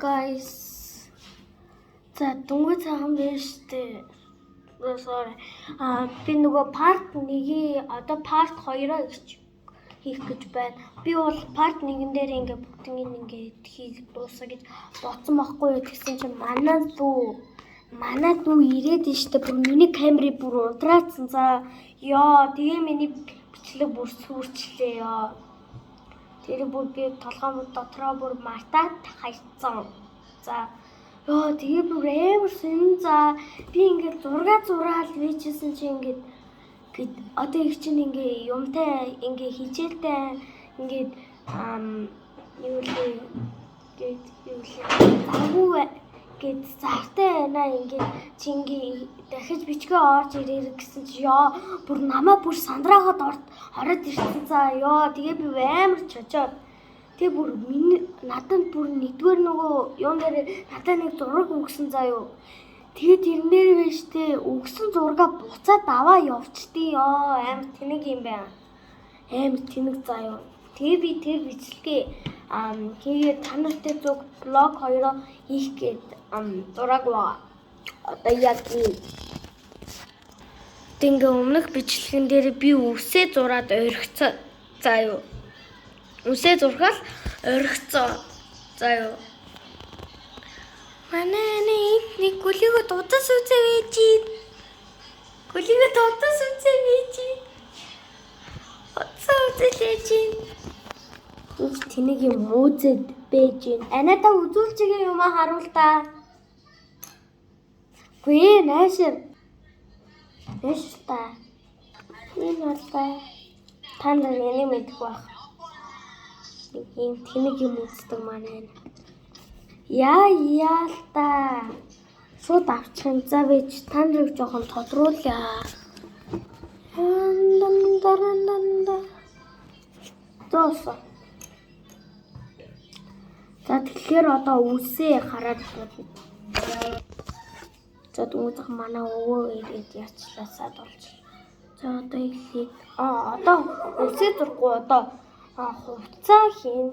Guys, за дүнгийн цагаан биш дээ. Sorry. Би нөгөө part 1-ийг одоо part 2-аа хийх гэж байна. Би бол part 1-эн дээр ингээд бүгднийг ингээд хийх дуусаа гэж бодсон байхгүй юу? Тэгсэн чинь манай дүү ирээд штэ бүр миний камерыг бүр удраацсан. За ёо, тэгээ миний бичлэг бүр сүрчлээ ёо. Тэр бүр би толгой дотроо бүр мартаад хайцсан. За ёо тэгээ бүр амар сэн. За би ингээд зургаал вэжсэн чи ингээд одоо их чинь ингээ юмтай ингээ хичээлтэй ингээд юу л гээд завтай байна ингээд чи ингээ дахиж бичгээ орж ирээ гэсэн чи ёо бүр намаа бүр сандраагаад ороод ирсэн. За ёо тэгээ би амар чочоод тэгээ бүр надад бүр нэгдүгээр нөгөө юун дээр надад нэг зураг өгсөн заа юу. Тэгээ тэрнээр байж тээ өгсөн зургаа буцаад аваа явчдээ ёо амар тэнэг юм байна. Амар тэнэг заа юу. Тэгээ би тэр бичлэгээ хийгээд та нартай зүг блог 2-оо хийх гээд зураг одоо яг ингээ өмнөх бичлэгэн дээр би үсээ зураад орхицоо заа юу. Үсээ зурхаал орхицоо заа юу. Манай нэг гөлийгөө дудаас үзээ вэж. Гөлийгөө дудаас үзээ вэж. Оцоо үзэлээж. Их тэнэг юм үзээд бэж. Анада үзүүлчихээ юм харуул та. Гүй наашир. Эшта. Энэ болтой. Танд яны мэдэх байх. Ийм тэнэг юм үздэг маань. Яа та. Шууд авчих юм. За вэж та нарыг жоохон тодруулъя. Тоосон. За тэгэхээр одоо үсээ хараад байна. За дүүх манай өвөө ирээд яачлаасаад болж. За одоо ихийг одоо үсээ зурхгүй одоо хувцаа хийн.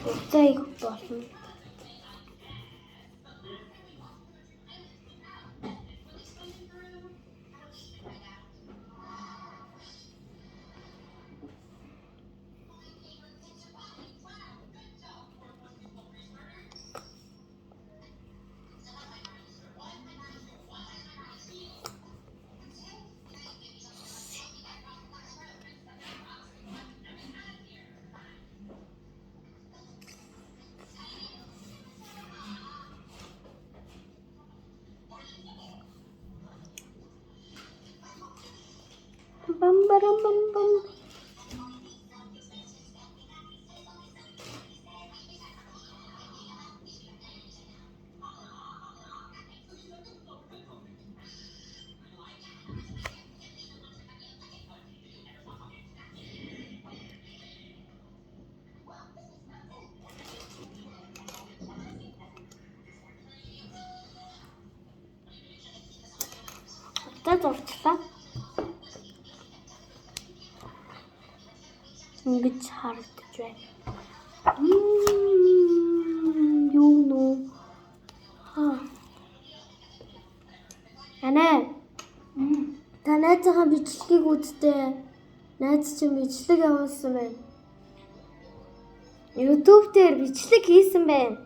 Хувцаа их болно. Bam. Та зурчлаа. Ингэж харагдаж байна. Юу нөө. Анаа. Та найзынхаа бичлэгийг үзтээ. Найз чинь бичлэг явуулсан байна. YouTube дээр бичлэг хийсэн байна.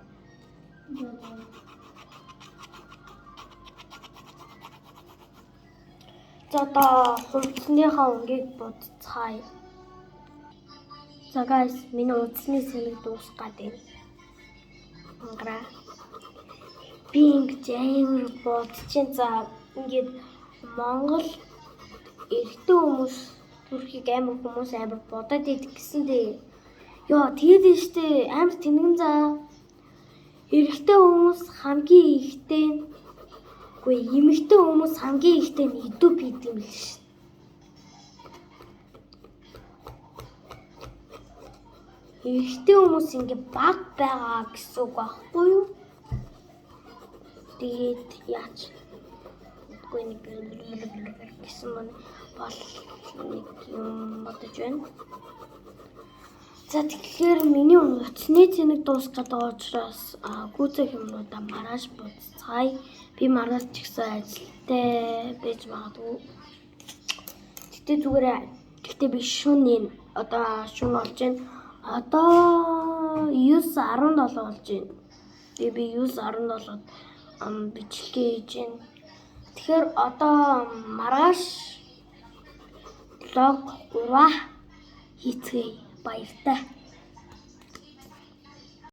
За одоо хувцсныхаа өнгийг бодцгаая. За guys, миний утасны сэлэг дуусгаад байна. Ангара. Би ингэж амар бодчихин. За ингээд Монгол эрэгтэй хүмүүс төрхийг амар бодоод идэх гэсэндээ. Ёо тэгээд штэ амар тэнэгэн за. Эрэгтэй хүмүүс хамгийн ихтэй. Үгүй эмэгтэй хүмүүс хамгийн ихтэй идэв хийдэг юм л ш. Эрэгтэй хүмүүс ингэ баг байгаа гэсэн үг байхгүй юу? Тэгээд яач. Үгүй нэг гэсэн мань бол нэг юм бодож байна. За тэгэхээр миний утасны цэник дуусгаад байгаа учраас гүйцэх юмнуудаа маргааш буццгаая. Би маргааш ч гэсэн ажилтай байж магадгүй. Тэгтээ би шөнө одоо шөнө болж байна. Одоо 9:17 болж байна. Би 9:17-д бичлэгээ хийж байна. Тэгэхээр одоо маргааш влог 3 хийцгээе. Баяртай.